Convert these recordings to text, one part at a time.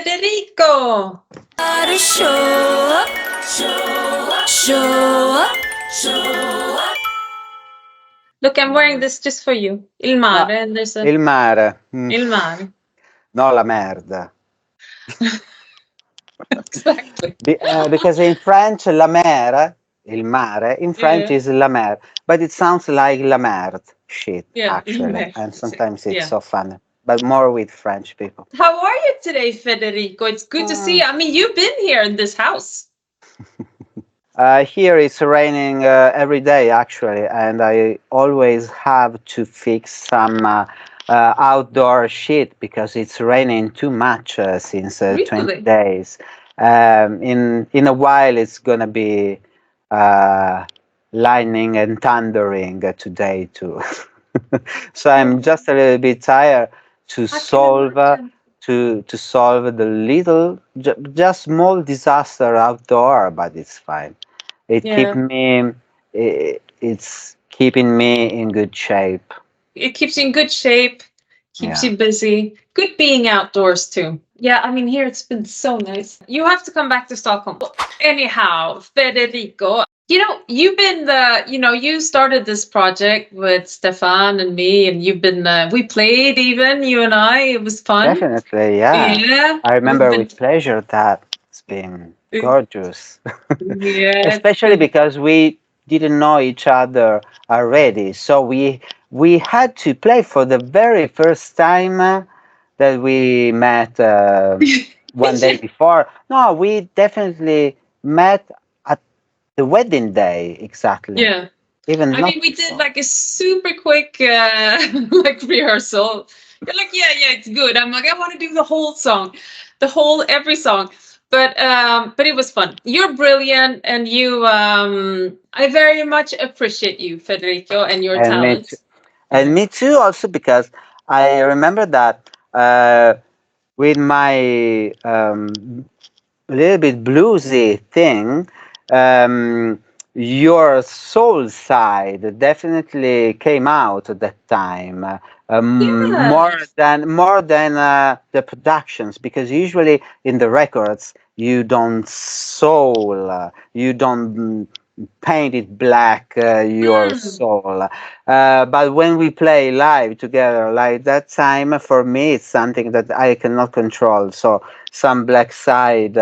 Federico. Look, I'm wearing this just for you. Il mare, and there's a Il mare. il mare. No, la merda. Exactly. Because in French, la mer, il mare, in French Yeah. is la mer, but it sounds like la merde, shit, Yeah, actually. And sometimes it's yeah. so funny, but more with French people. How are you today, Federico? It's good to see you. I mean, you've been here in this house. Here it's raining every day, actually, and I always have to fix some outdoor shit because it's raining too much since 20 Really? days. In a while, it's gonna be lightning and thundering today too. So I'm just a little bit tired to solve to solve the little just small disaster outdoor, but it's fine. It keep me it's keeping me in good shape. It keeps you in good shape, keeps you busy. Good being outdoors too. Yeah, I mean, here it's been so nice. You have to come back to Stockholm. Anyhow, Federico, you've been you started this project with Stefan and me, and you've been, we played even, you and I. It was fun. Definitely, yeah. Yeah. I remember with pleasure that it's been gorgeous. Yeah. Especially because we didn't know each other already. So we had to play for the very first time that we met one day before. No, we definitely met at the wedding day, exactly. Yeah. Even I not mean, we did before. like a super quick like rehearsal. You're like, yeah, it's good. I'm like, I want to do the whole song, every song. But it was fun. You're brilliant, and I very much appreciate you, Federico, and your And me too. talents. And me too, also because I remember that with my little bit bluesy thing, your soul side definitely came out at that time. More than the productions, because usually in the records you don't soul, you don't paint it black, your soul. But when we play live together like that time, for me it's something that I cannot control. So some black side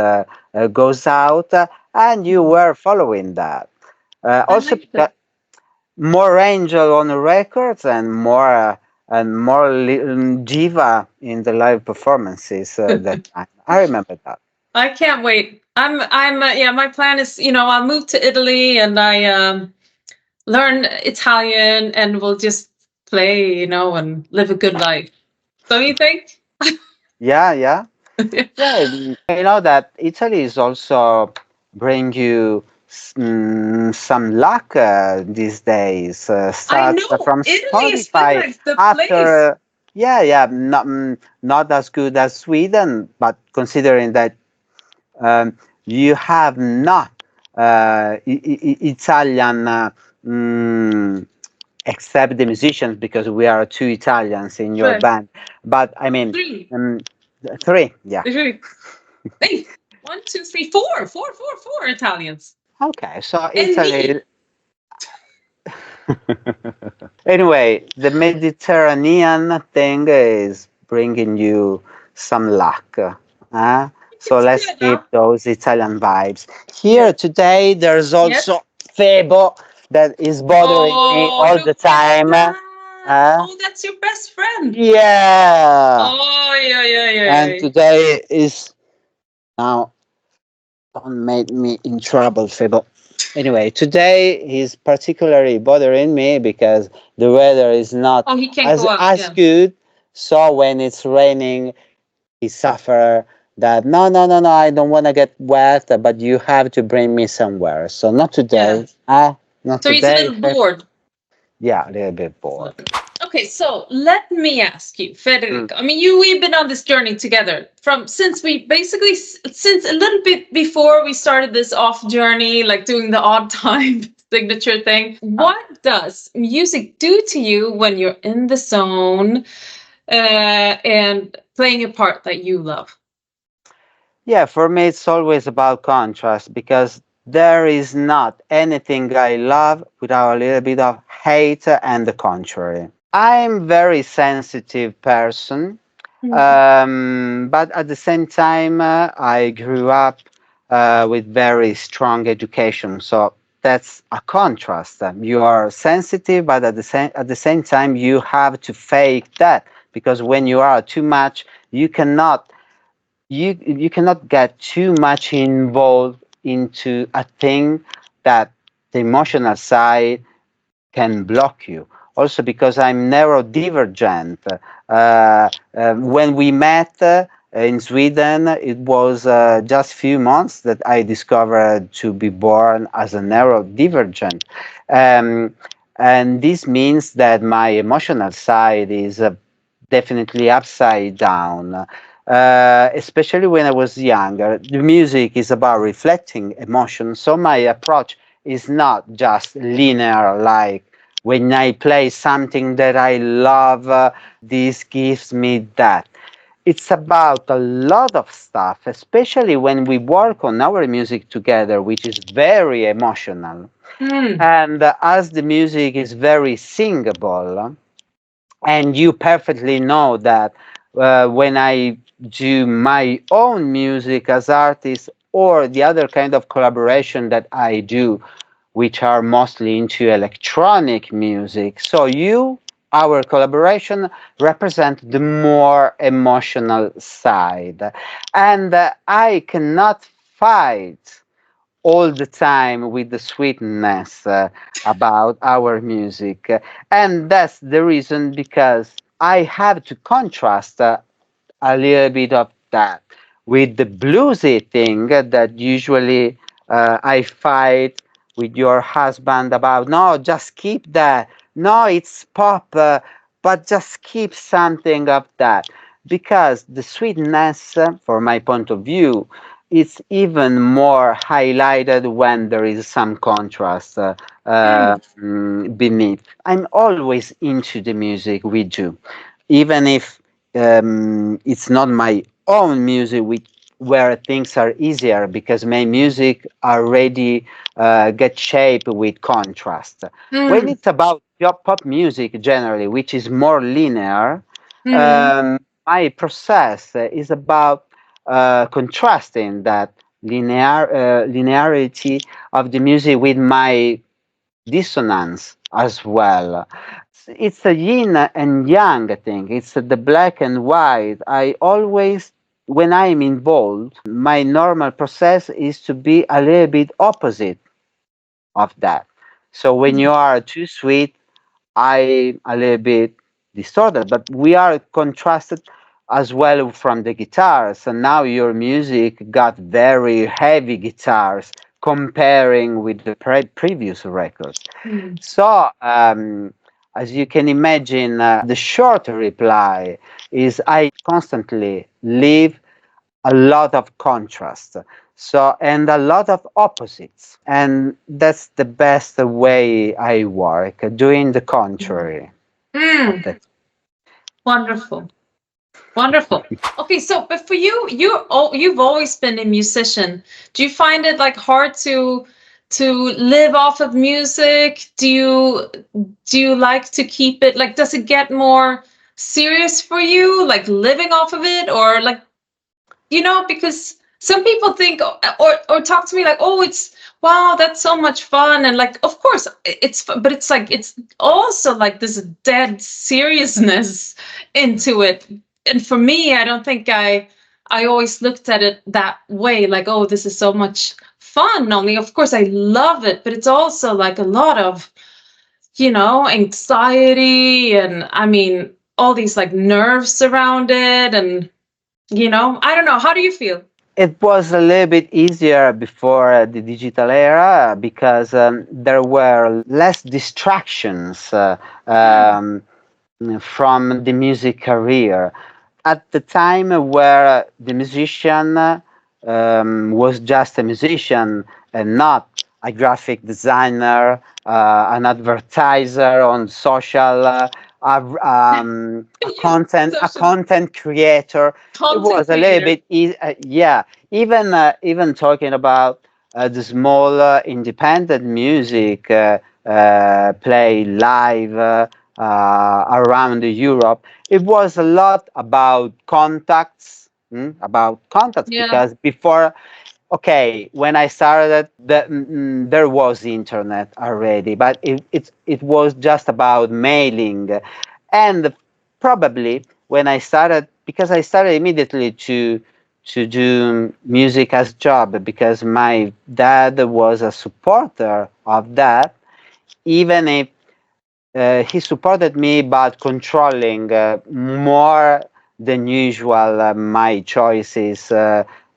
goes out, and you were following that. Also, more Angel on the records and more Jiva in the live performances that time. I remember that. I can't wait. Yeah, my plan is, I'll move to Italy, and I learn Italian, and we'll just play, and live a good life. Don't you think? Yeah. Yeah, you know that Italy is also bring you some luck these days. I Starts know. from Italy has been Spotify like the place. after. Yeah, not as good as Sweden, but considering that you have not Italian, except the musicians, because we are two Italians in your band. But I mean, three, yeah. Hey, 1, 2, 3, 4, 4 Italians. Okay, so Italy. Anyway, the Mediterranean thing is bringing you some luck. So let's keep those Italian vibes. Here today, there's also Febo that is bothering me all the time. Oh, that's your best friend. Yeah. Oh, yeah. And today is now. Don't make me in trouble, Febo. Anyway, today he's particularly bothering me because the weather is not as good. So when it's raining, he suffer that no, I don't want to get wet, but you have to bring me somewhere. So not today. Not so today. He's a little bored. Yeah, a little bit bored. Okay, so let me ask you, Federico. I mean, we've been on this journey together since a little bit before we started this off journey, like doing the odd time signature thing. What does music do to you when you're in the zone and playing a part that you love? Yeah, for me, it's always about contrast because there is not anything I love without a little bit of hate and the contrary. I'm very sensitive person, but at the same time, I grew up with very strong education, so that's a contrast. You are sensitive, but at the same time, you have to fake that because when you are too much, you cannot you cannot get too much involved into a thing that the emotional side can block you. Also, because I'm neurodivergent. When we met in Sweden, it was just few months that I discovered to be born as a neurodivergent. Um, and this means that my emotional side is definitely upside down. Especially when I was younger, the music is about reflecting emotion. So my approach is not just linear, like when I play something that I love, this gives me that. It's about a lot of stuff, especially when we work on our music together, which is very emotional. Mm. And as the music is very singable, and you perfectly know that when I do my own music as artist or the other kind of collaboration that I do, which are mostly into electronic music. So our collaboration represent the more emotional side. And I cannot fight all the time with the sweetness about our music. And that's the reason because I have to contrast a little bit of that with the bluesy thing that usually I fight with your husband about. No, just keep that. No, it's pop, but just keep something of that because the sweetness, from my point of view, it's even more highlighted when there is some contrast Mm. beneath. I'm always into the music we do, even if it's not my own music where things are easier because my music already get shaped with contrast. When Mm. it's about pop music generally, which is more linear, Mm. my process is about contrasting that linearity of the music with my dissonance as well. It's a yin and yang thing. It's the black and white. I always, when I'm involved, my normal process is to be a little bit opposite of that. So when you are too sweet, I a little bit distorted, but we are contrasted as well from the guitars. And now your music got very heavy guitars comparing with the previous records. Mm. So, as you can imagine, the short reply is I constantly live a lot of contrast. So, and a lot of opposites. And that's the best way I work, doing the contrary of Mm. that. Wonderful. Wonderful. Okay, so but for you, you've always been a musician. Do you find it like hard to live off of music? Do you like to keep it like does it get more serious for you, like living off of it, or like because some people think or talk to me like, oh, it's wow, that's so much fun, and like of course it's fun, but it's like it's also like this dead seriousness into it. And for me, I don't think I always looked at it that way, like, oh, this is so much fun. Only of course I love it, but it's also like a lot of anxiety, and I mean all these like nerves around it, and I don't know. How do you feel? It was a little bit easier before the digital era because there were less distractions Mm, from the music career. At the time where the musician was just a musician and not a graphic designer, an advertiser on social Yeah, a social content creator. It content was a little creator. bit yeah. Even talking about the small independent music play live around Europe. It was a lot about contacts, about contacts, Yeah. because before, okay, when I started, there was internet already, but it was just about mailing. And probably when I started, because I started immediately to do music as job, because my dad was a supporter of that, even if he supported me, but controlling more than usual my choices,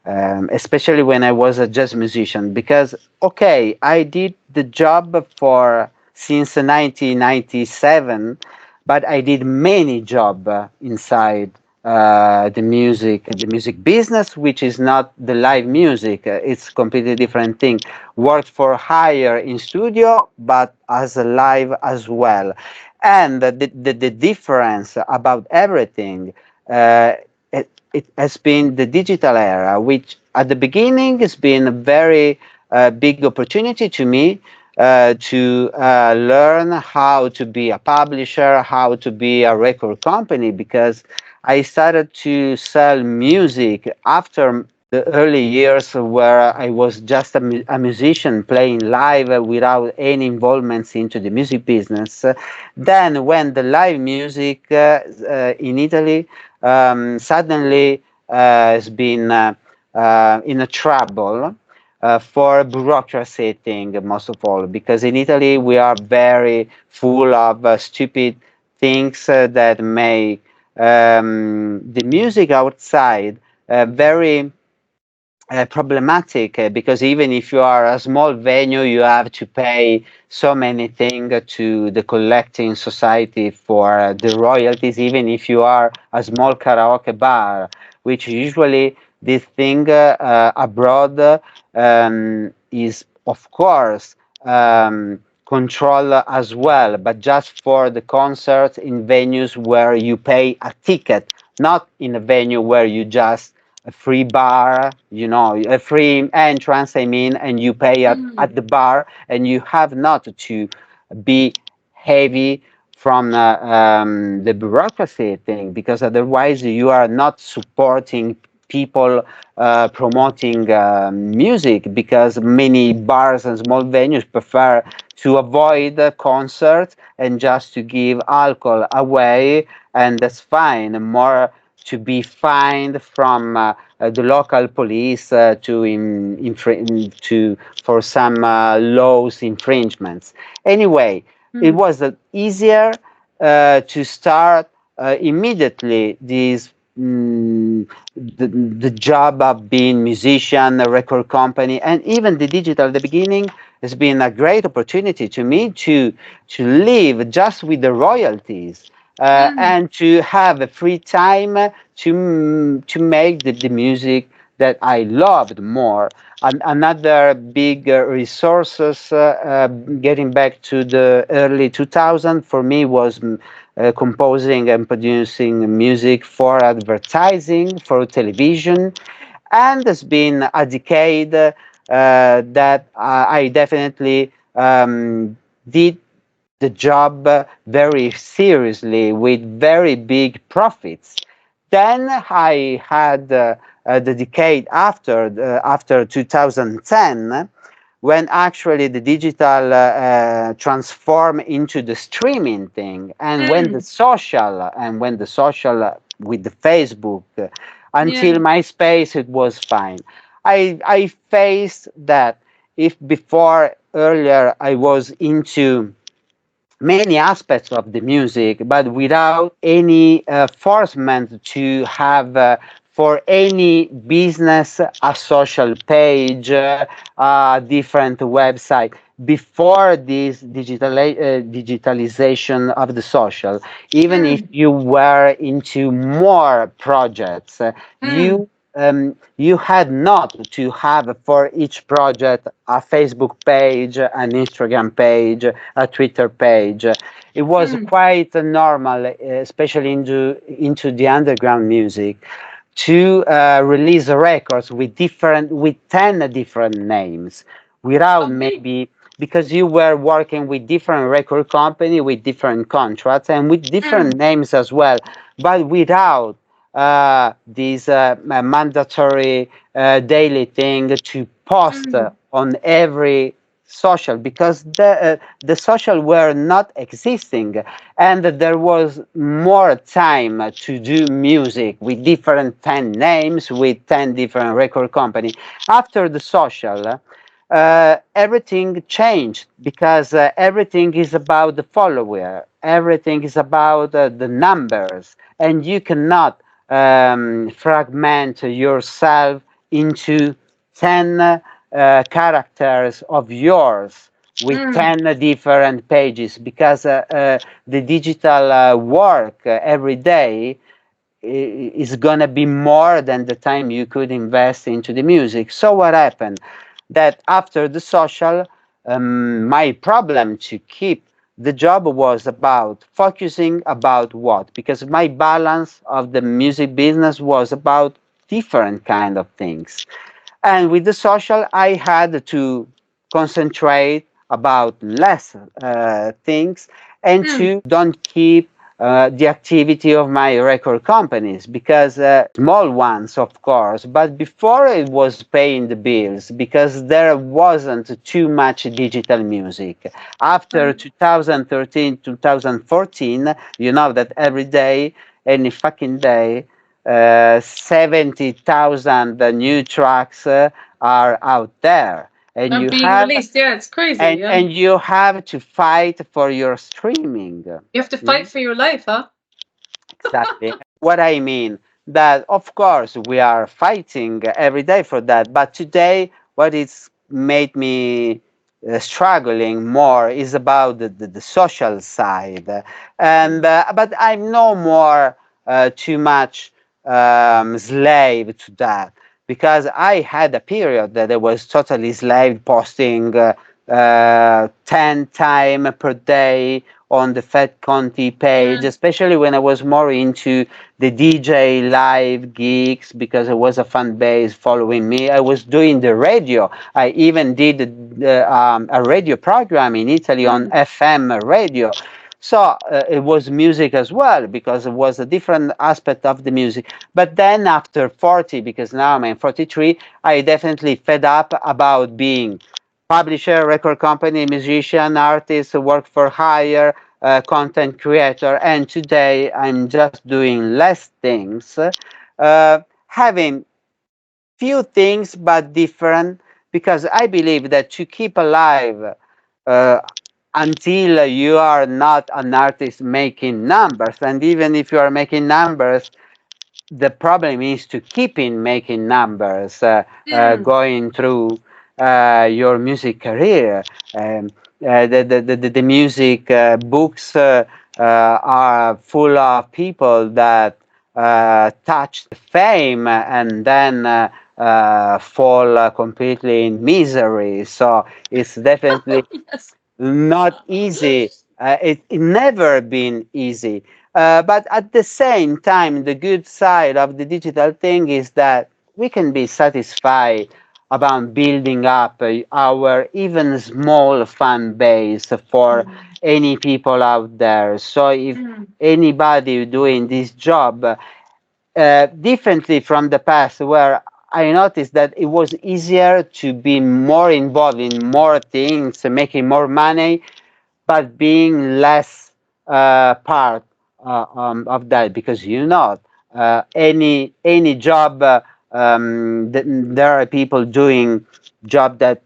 especially when I was a jazz musician. Because okay, I did the job for since 1997, but I did many job inside the music business, which is not the live music. It's completely different thing. Worked for hire in studio, but as a live as well. And the difference about everything, uh, it has been the digital era, which at the beginning has been a very big opportunity to me to learn how to be a publisher, how to be a record company, because I started to sell music after the early years where I was just a musician playing live without any involvements into the music business. Then, when the live music in Italy suddenly has been in a trouble for bureaucracy thing, most of all, because in Italy we are very full of stupid things that make the music outside very problematic, because even if you are a small venue, you have to pay so many things to the collecting society for the royalties, even if you are a small karaoke bar, which usually this thing abroad is, of course, control as well, but just for the concerts in venues where you pay a ticket, not in a venue where you just a free bar, a free entrance, I mean, and you pay at Mm. the bar, and you have not to be heavy from the bureaucracy thing, because otherwise you are not supporting people promoting music, because many bars and small venues prefer to avoid concerts and just to give alcohol away, and that's fine. More to be fined from the local police to for some laws infringements. Anyway, it Mm. was easier to start immediately this the job of being musician, a record company, and even the digital at the beginning has been a great opportunity to me to live just with the royalties Mm. and to have a free time to make the music that I loved more. And another big resources, getting back to the early 2000, for me was composing and producing music for advertising, for television, and it's been a decade that I definitely did the job very seriously with very big profits. Then I had the decade after 2010, when actually the digital transformed into the streaming thing, and Mm. when the social with the Facebook until Yeah. MySpace, it was fine. I faced that if before earlier I was into many aspects of the music, but without any forcement to have for any business a social page, a different website. Before this digitalization of the social, even if Mm. you were into more projects, Mm. you you had not to have for each project a Facebook page, an Instagram page, a Twitter page. It was Mm. quite normal, especially into the underground music, to release records with 10 different names without Okay. maybe, because you were working with different record company with different contracts and with different Mm. names as well, but without this mandatory daily thing to post Mm. on every social, because the social were not existing, and there was more time to do music with different 10 names with 10 different record company. After the social, everything changed, because everything is about the follower, everything is about the numbers, and you cannot fragment yourself into 10 characters of yours with Mm. 10 different pages, because the digital work every day is gonna be more than the time you could invest into the music. So what happened? That after the social, my problem to keep the job was about focusing about what? Because my balance of the music business was about different kind of things. And with the social, I had to concentrate about less things, and Mm. to don't keep the activity of my record companies, because small ones of course, but before it was paying the bills, because there wasn't too much digital music. After Mm. 2013 2014, you know that every day, any fucking day, 70,000 new tracks are out there, and Are you being have released. Yeah, it's crazy. and Yeah. and you have to fight for your streaming. You have to fight Mm, for your life, huh? exactly. What I mean, that of course we are fighting every day for that, but today what is made me struggling more is about the social side, and but I'm no more too much slave to that, because I had a period that I was totally slave, posting 10 time per day on the Fat Conti page, Mm. especially when I was more into the DJ live gigs, because it was a fan base following me. I was doing the radio. I even did a radio program in Italy on Mm. FM radio. So it was music as well, because it was a different aspect of the music. But then after 40, because now I'm 43, I definitely fed up about being publisher, record company, musician, artist, work for hire, content creator, and today I'm just doing less things, having few things but different, because I believe that to keep alive uh, until you are not an artist making numbers, and even if you are making numbers, the problem is to keeping making numbers, Mm. going through your music career. The music books are full of people that touch the fame and then fall completely in misery. So it's definitely Yes. not easy. It never been easy. But at the same time, the good side of the digital thing is that we can be satisfied about building up our even small fan base for Mm. any people out there. So if Mm. anybody doing this job, differently from the past, where I noticed that it was easier to be more involved in more things, making more money, but being less part of that, because any job, there are people doing job that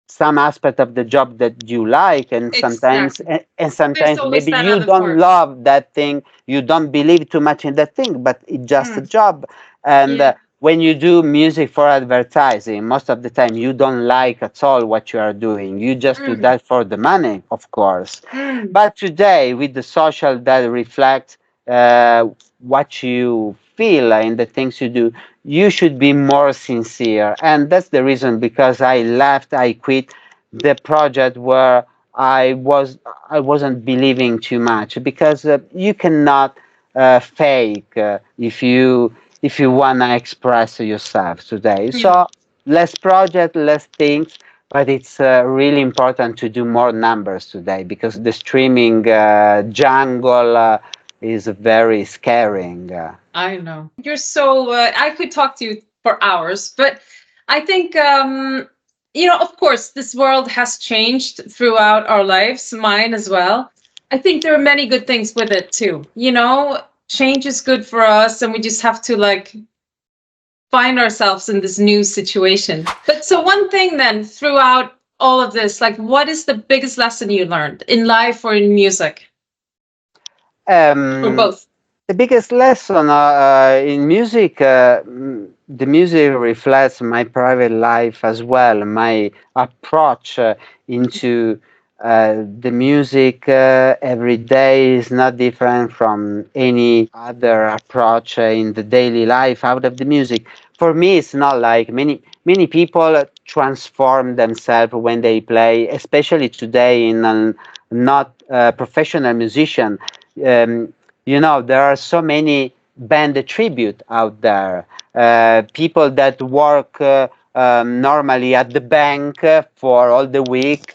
some aspect of the job that you like, and sometimes Exactly. and There's sometimes always maybe that you other don't part. love that thing, you don't believe too much in that thing, but it's just a Mm. job. And Yeah. when you do music for advertising, most of the time you don't like at all what you are doing, you just do Mm. that for the money, of course. Mm. But today with the social that reflect uh, what you feel in the things you do, you should be more sincere. And that's the reason because I quit the project where I wasn't believing too much because you cannot fake if you wanna express yourself today. Yeah. So less project, less things, but it's really important to do more numbers today because the streaming jungle is very scaring. I know. You're so, I could talk to you for hours, but I think, of course, this world has changed throughout our lives, mine as well. I think there are many good things with it too. Change is good for us, and we just have to like find ourselves in this new situation. But so, one thing then throughout all of this, like, what is the biggest lesson you learned in life or in music or Um, both? the biggest lesson in music, the music reflects my private life as well. My approach into the music every day is not different from any other approach in the daily life out of the music. For me, it's not like many people transform themselves when they play, especially today in a not professional musician. Um, there are so many band tribute out there. People that work normally at the bank for all the week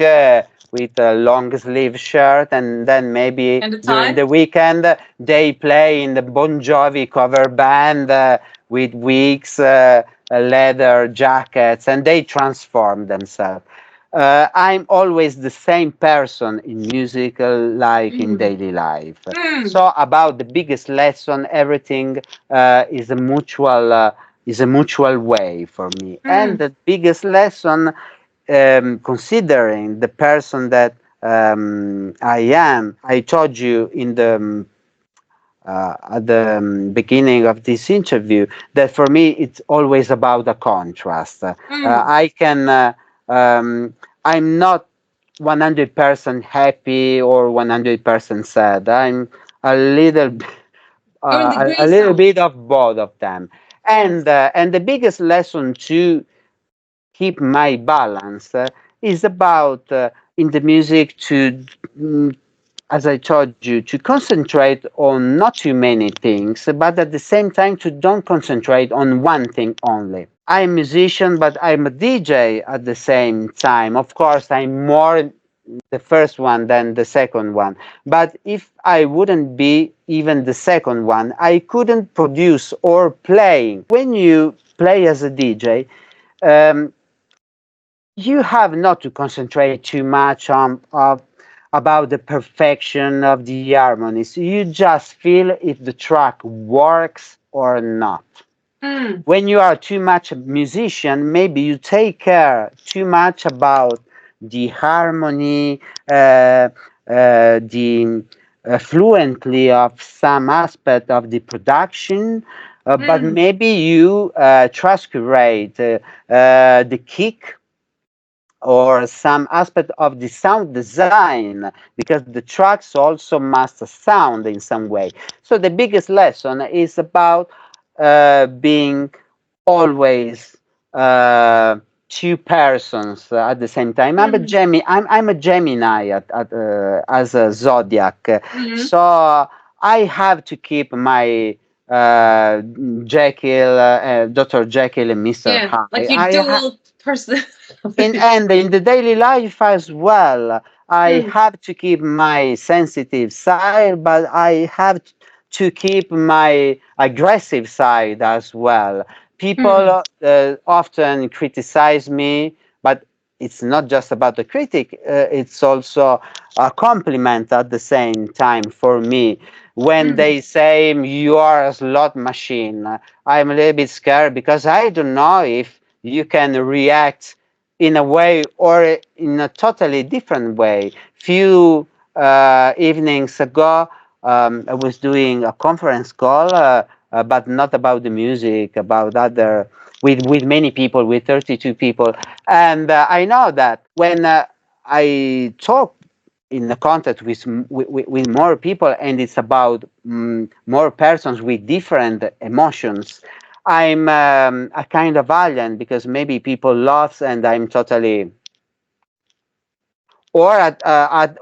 with a long sleeve shirt, and then maybe And the during time? the weekend they play in the Bon Jovi cover band with wigs, leather jackets, and they transform themselves. I'm always the same person in musical like in Mm. daily life. Mm. So about the biggest lesson, everything is a mutual way for me. And Mm. the biggest lesson, considering the person that I am, I told you in the at the beginning of this interview that for me it's always about a contrast. Mm. I can, I'm not 100% happy or 100% sad. I'm a little, You're in the a gray little zone. bit of both of them. Yes. And the biggest lesson to keep my balance is about in the music to as I told you, to concentrate on not too many things, but at the same time to don't concentrate on one thing only. I'm a musician, but I'm a DJ at the same time. Of course, I'm more the first one than the second one. But if I wouldn't be even the second one, I couldn't produce or play. When you play as a DJ, um, you have not to concentrate too much on about the perfection of the harmonies. You just feel if the track works or not. Mm. When you are too much a musician, maybe you take care too much about the harmony, the fluently of some aspect of the production, but Mm. maybe you transcurate the kick or some aspect of the sound design because the tracks also must sound in some way. So the biggest lesson is about being always uh, two persons at the same time. Mm. I'm a Gemini as a zodiac, Mm. so I have to keep my uh, Dr. Jekyll and Mr. Yeah, Hyde. like you dual person. In the daily life as well, I Mm. have to keep my sensitive side, but I have to keep my aggressive side as well. Mm. People often criticize me, but it's not just about the critic, it's also a compliment at the same time for me. When Mm. they say you are a slot machine, I'm a little bit scared because I don't know if you can react in a way or in a totally different way. Few evenings ago, I was doing a conference call, but not about the music, about other, with many people, with 32 people. And I know that when I talk in the contact with more people, and it's about more persons with different emotions. I'm a kind of alien because maybe people laughs and I'm totally, or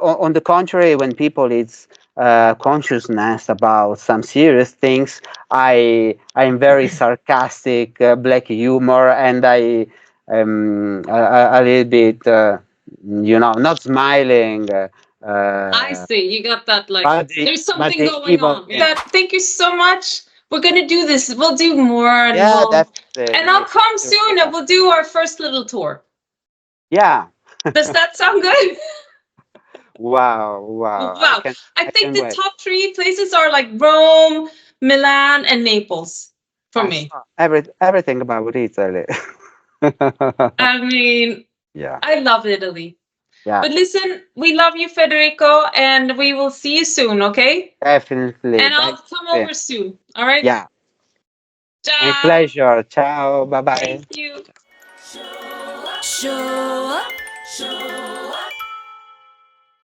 on the contrary, when people is consciousness about some serious things, I'm very sarcastic, black humor, and I a little bit, not smiling. I see. You got that, like, But there's but something the going evil on. thing. That, thank you so much. We're gonna do this. We'll do more, and Yeah, we'll, definitely. and I'll Me come too. soon, and we'll do our first little tour. Yeah. Does that sound good? Wow, wow. Wow. I I think can the wait. top three places are like Rome, Milan, and Naples for I me. saw everything about Italy. I mean, Yeah, I love Italy. yeah, But listen, we love you, Federico, and we will see you soon, okay? definitely. And Bye. I'll come over soon. All right? Yeah, my Ciao. pleasure. Ciao. Bye bye. Thank you. Show up, show up, show